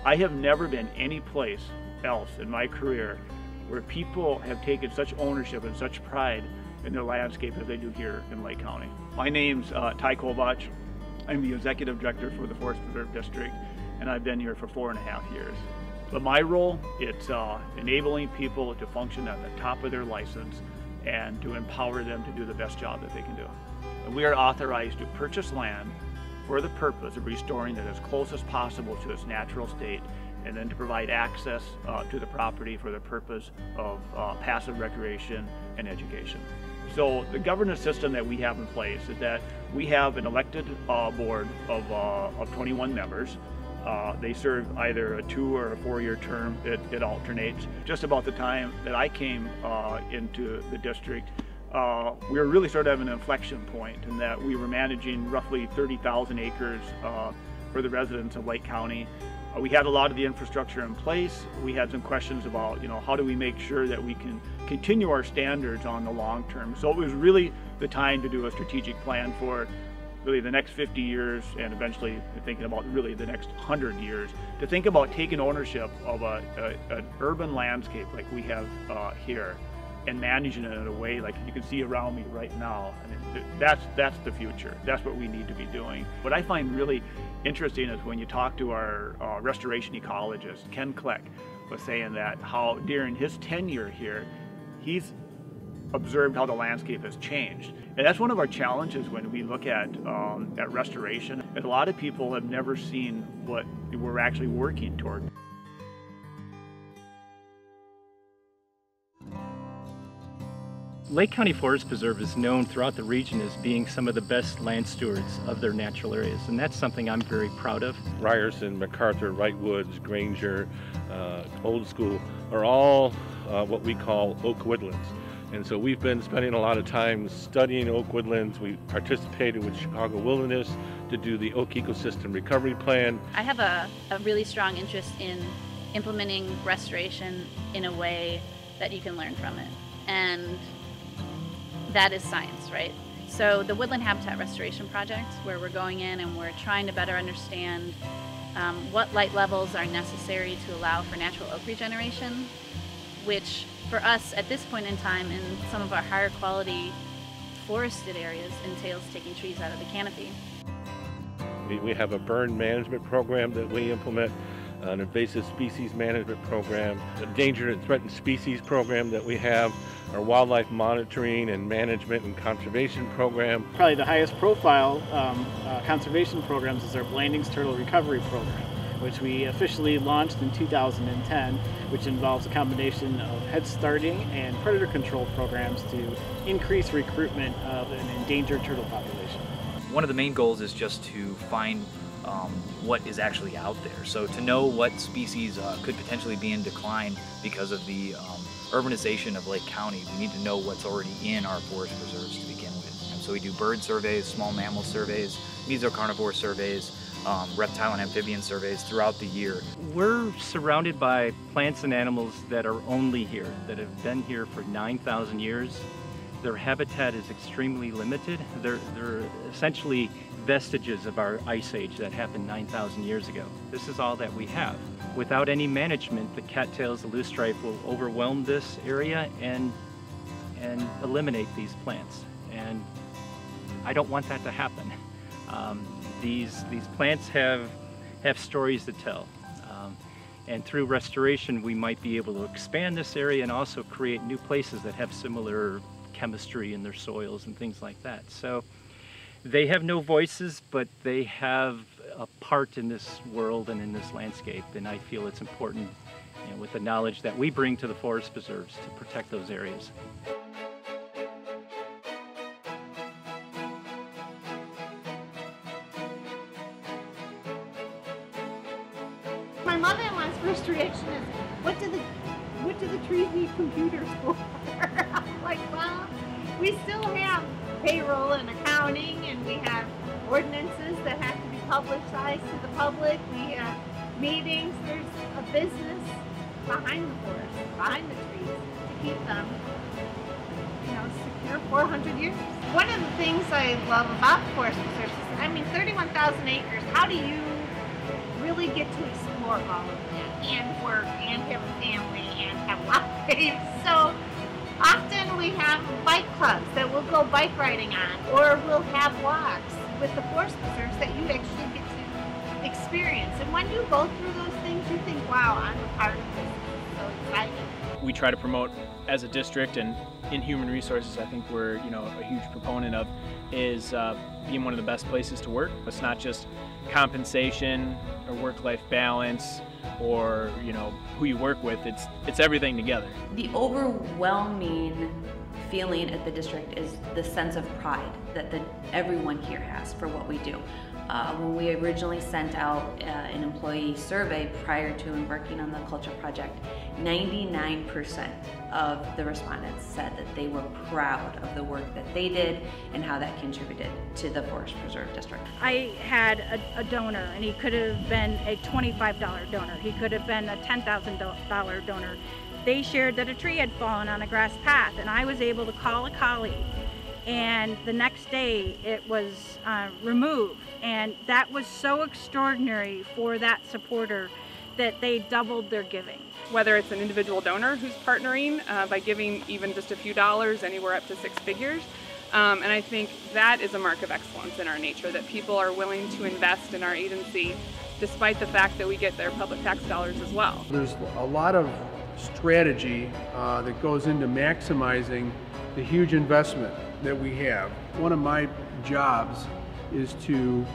I have never been any place else in my career where people have taken such ownership and such pride in their landscape as they do here in Lake County. My name's Ty Kovach. I'm the Executive Director for the Forest Preserve District, and I've been here for 4.5 years. But my role, it's enabling people to function at the top of their license and to empower them to do the best job that they can do. And we are authorized to purchase land for the purpose of restoring it as close as possible to its natural state, and then to provide access to the property for the purpose of passive recreation and education. So the governance system that we have in place is that we have an elected board of 21 members. They serve either a 2 or a 4-year term. It alternates. Just about the time that I came into the district, we were really sort of an inflection point in that we were managing roughly 30,000 acres for the residents of Lake County. We had a lot of the infrastructure in place. We had some questions about, how do we make sure that we can continue our standards on the long term. So it was really the time to do a strategic plan for really the next 50 years, and eventually thinking about really the next 100 years, to think about taking ownership of an urban landscape like we have here, and managing it in a way like you can see around me right now. I mean, that's the future. That's what we need to be doing. What I find really interesting is when you talk to our restoration ecologist, Ken Kleck was saying that how during his tenure here, he's observed how the landscape has changed. And that's one of our challenges when we look at restoration. And a lot of people have never seen what we're actually working toward. Lake County Forest Preserve is known throughout the region as being some of the best land stewards of their natural areas, and that's something I'm very proud of. Ryerson, MacArthur, Wright Woods, Granger, Old School are all what we call oak woodlands. And so we've been spending a lot of time studying oak woodlands. We participated with Chicago Wilderness to do the oak ecosystem recovery plan. I have a really strong interest in implementing restoration in a way that you can learn from it. And that is science, right? So the Woodland Habitat Restoration Project, where we're going in and we're trying to better understand what light levels are necessary to allow for natural oak regeneration, which for us at this point in time in some of our higher quality forested areas entails taking trees out of the canopy. We have a burn management program that we implement, an invasive species management program, a endangered and threatened species program that we have, our wildlife monitoring and management and conservation program. Probably the highest profile conservation programs is our Blandings Turtle Recovery Program, which we officially launched in 2010, which involves a combination of head starting and predator control programs to increase recruitment of an endangered turtle population. One of the main goals is just to find what is actually out there. So to know what species could potentially be in decline because of the urbanization of Lake County, we need to know what's already in our forest preserves to begin with. And so we do bird surveys, small mammal surveys, mesocarnivore surveys, reptile and amphibian surveys throughout the year. We're surrounded by plants and animals that are only here, that have been here for 9,000 years. Their habitat is extremely limited. They're essentially vestiges of our ice age that happened 9,000 years ago. This is all that we have. Without any management, the cattails, the loosestrife will overwhelm this area and eliminate these plants. And I don't want that to happen. These plants have stories to tell. And through restoration, we might be able to expand this area and also create new places that have similar chemistry in their soils and things like that. So they have no voices, but they have a part in this world and in this landscape, and I feel it's important, with the knowledge that we bring to the forest preserves to protect those areas. My mother-in-law's first reaction is, what do the trees need computers for? I'm like, well, we still have payroll and accounting, and we have ordinances that have to be publicized to the public. We have meetings. There's a business behind the forest, behind the trees, to keep them, secure 400 years. One of the things I love about the forest preserves is, 31,000 acres. How do you really get to explore support all of that, and work, and have a family, and have lives. So often we have bike clubs that we'll go bike riding on, or we'll have walks with the forest preserves that you actually get to experience. And when you go through those things, you think, wow, I'm a part of this. It's so exciting. We try to promote as a district, and in human resources, I think we're a huge proponent of, is being one of the best places to work. It's not just compensation or work-life balance or who you work with. It's everything together. The overwhelming feeling at the district is the sense of pride that everyone here has for what we do. When we originally sent out an employee survey prior to embarking on the culture project, 99% of the respondents said that they were proud of the work that they did and how that contributed to the Forest Preserve District. I had a donor, and he could have been a $25 donor. He could have been a $10,000 donor. They shared that a tree had fallen on a grass path, and I was able to call a colleague, and the next day it was removed. And that was so extraordinary for that supporter that they doubled their giving. Whether it's an individual donor who's partnering by giving even just a few dollars, anywhere up to 6 figures. And I think that is a mark of excellence in our nature, that people are willing to invest in our agency despite the fact that we get their public tax dollars as well. There's a lot of strategy that goes into maximizing the huge investment that we have. One of my jobs is to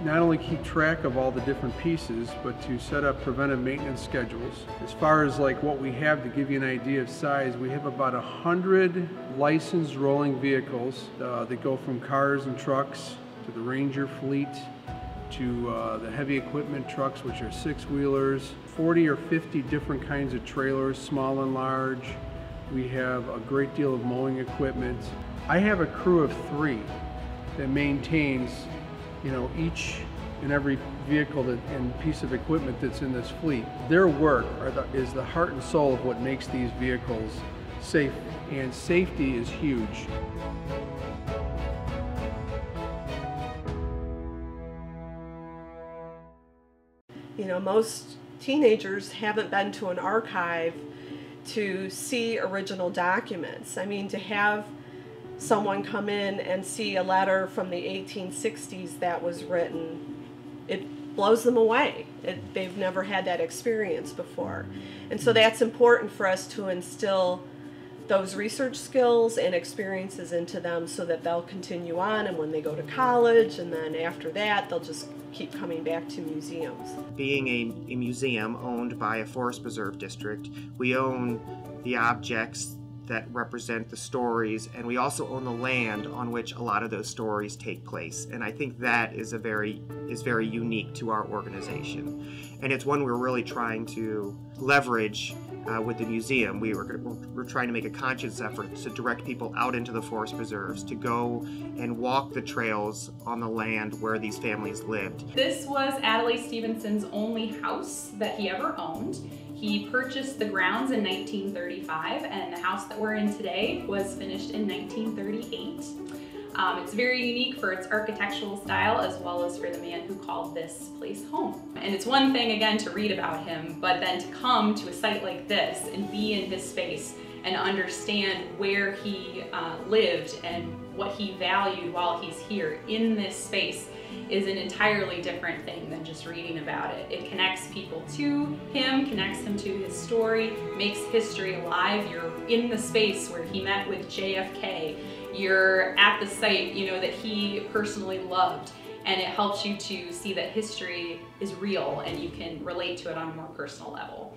not only keep track of all the different pieces, but to set up preventive maintenance schedules. As far as like what we have, to give you an idea of size, we have about 100 licensed rolling vehicles that go from cars and trucks to the Ranger fleet to the heavy equipment trucks, which are 6-wheelers, 40 or 50 different kinds of trailers, small and large. We have a great deal of mowing equipment. I have a crew of 3 that maintains, each and every vehicle and piece of equipment that's in this fleet. Their work is the heart and soul of what makes these vehicles safe, and safety is huge. Most teenagers haven't been to an archive to see original documents. I mean, to have someone come in and see a letter from the 1860s that was written, it blows them away. They've never had that experience before. And so that's important for us to instill those research skills and experiences into them so that they'll continue on, and when they go to college and then after that, they'll just keep coming back to museums. Being a museum owned by a forest preserve district, we own the objects that represent the stories, and we also own the land on which a lot of those stories take place. And I think that is very unique to our organization. And it's one we're really trying to leverage with the museum. We're trying to make a conscious effort to direct people out into the forest preserves, to go and walk the trails on the land where these families lived. This was Adlai Stevenson's only house that he ever owned. He purchased the grounds in 1935, and the house that we're in today was finished in 1938. It's very unique for its architectural style, as well as for the man who called this place home. And it's one thing, again, to read about him, but then to come to a site like this and be in his space and understand where he lived and what he valued while he's here in this space is an entirely different thing than just reading about it. It connects people to him, connects him to his story, makes history alive. You're in the space where he met with JFK. You're at the site, that he personally loved, and it helps you to see that history is real and you can relate to it on a more personal level.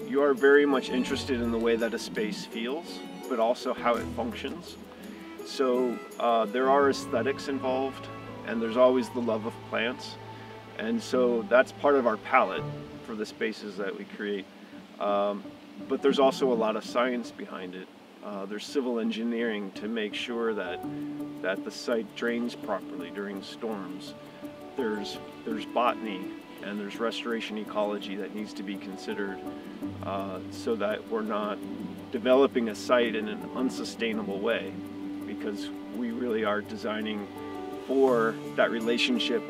You are very much interested in the way that a space feels, but also how it functions. So there are aesthetics involved, and there's always the love of plants. And so that's part of our palette for the spaces that we create. But there's also a lot of science behind it. There's civil engineering to make sure that the site drains properly during storms. There's botany and there's restoration ecology that needs to be considered so that we're not developing a site in an unsustainable way, because we really are designing for that relationship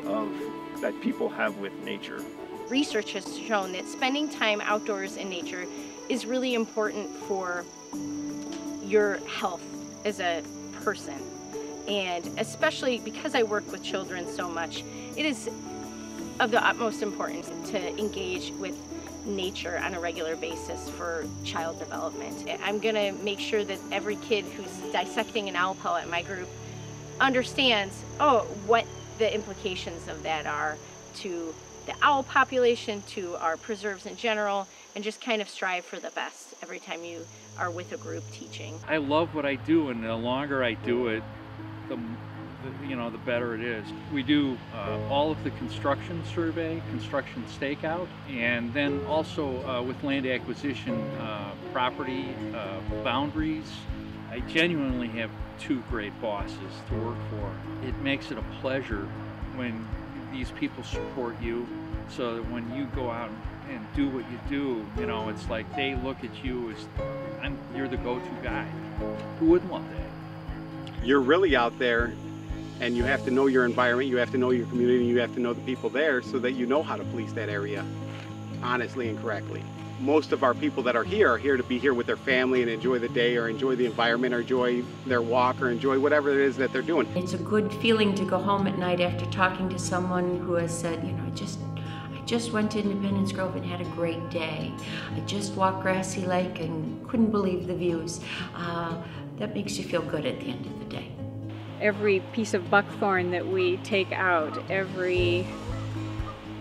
that people have with nature. Research has shown that spending time outdoors in nature is really important for your health as a person. And especially because I work with children so much, it is of the utmost importance to engage with nature on a regular basis for child development. I'm gonna make sure that every kid who's dissecting an owl pellet in my group understands, what the implications of that are to the owl population, to our preserves in general, and just kind of strive for the best every time you are with a group teaching. I love what I do, and the longer I do it, the better it is. We do all of the construction survey, construction stakeout, and then also with land acquisition, property boundaries. I genuinely have two great bosses to work for. It makes it a pleasure when these people support you, so that when you go out and do what you do, it's like they look at you as you're the go-to guy. Who wouldn't want that? You're really out there, and you have to know your environment, you have to know your community, you have to know the people there so that you know how to police that area honestly and correctly. Most of our people that are here to be here with their family and enjoy the day, or enjoy the environment, or enjoy their walk, or enjoy whatever it is that they're doing. It's a good feeling to go home at night after talking to someone who has said, I just went to Independence Grove and had a great day. I just walked Grassy Lake and couldn't believe the views. That makes you feel good at the end of the day. Every piece of buckthorn that we take out, every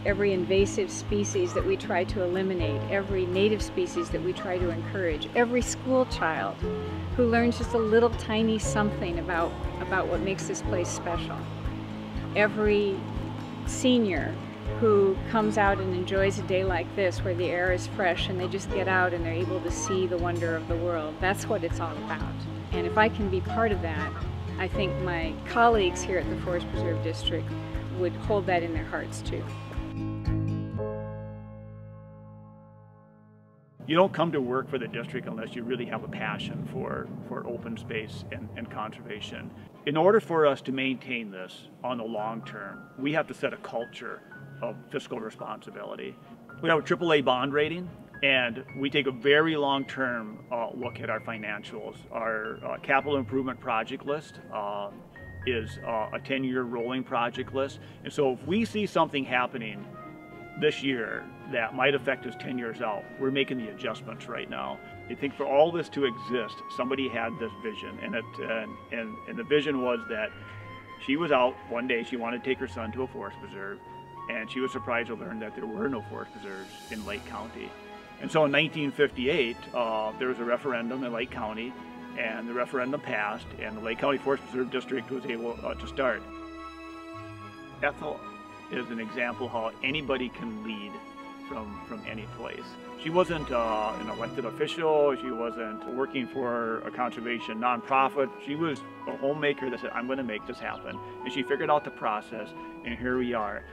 invasive species that we try to eliminate, every native species that we try to encourage, every school child who learns just a little tiny something about what makes this place special, every senior who comes out and enjoys a day like this where the air is fresh and they just get out and they're able to see the wonder of the world. That's what it's all about. And if I can be part of that, I think my colleagues here at the Forest Preserve District would hold that in their hearts too. You don't come to work for the district unless you really have a passion for open space and conservation. In order for us to maintain this on the long term, we have to set a culture of fiscal responsibility. We have a AAA bond rating, and we take a very long-term look at our financials. Our capital improvement project list is a 10-year rolling project list. And so if we see something happening this year that might affect us 10 years out, we're making the adjustments right now. I think for all this to exist, somebody had this vision, and the vision was that she was out one day, she wanted to take her son to a forest preserve, and she was surprised to learn that there were no forest preserves in Lake County. And so in 1958, there was a referendum in Lake County, and the referendum passed, and the Lake County Forest Preserve District was able to start. Ethel is an example how anybody can lead from any place. She wasn't an elected official, she wasn't working for a conservation nonprofit. She was a homemaker that said, I'm going to make this happen. And she figured out the process, and here we are.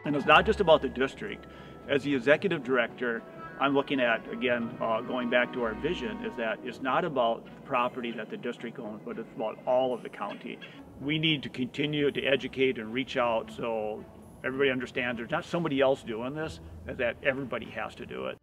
And it's not just about the district. As the executive director, I'm looking at, again, going back to our vision, is that it's not about the property that the district owns, but it's about all of the county. We need to continue to educate and reach out so everybody understands there's not somebody else doing this, that everybody has to do it.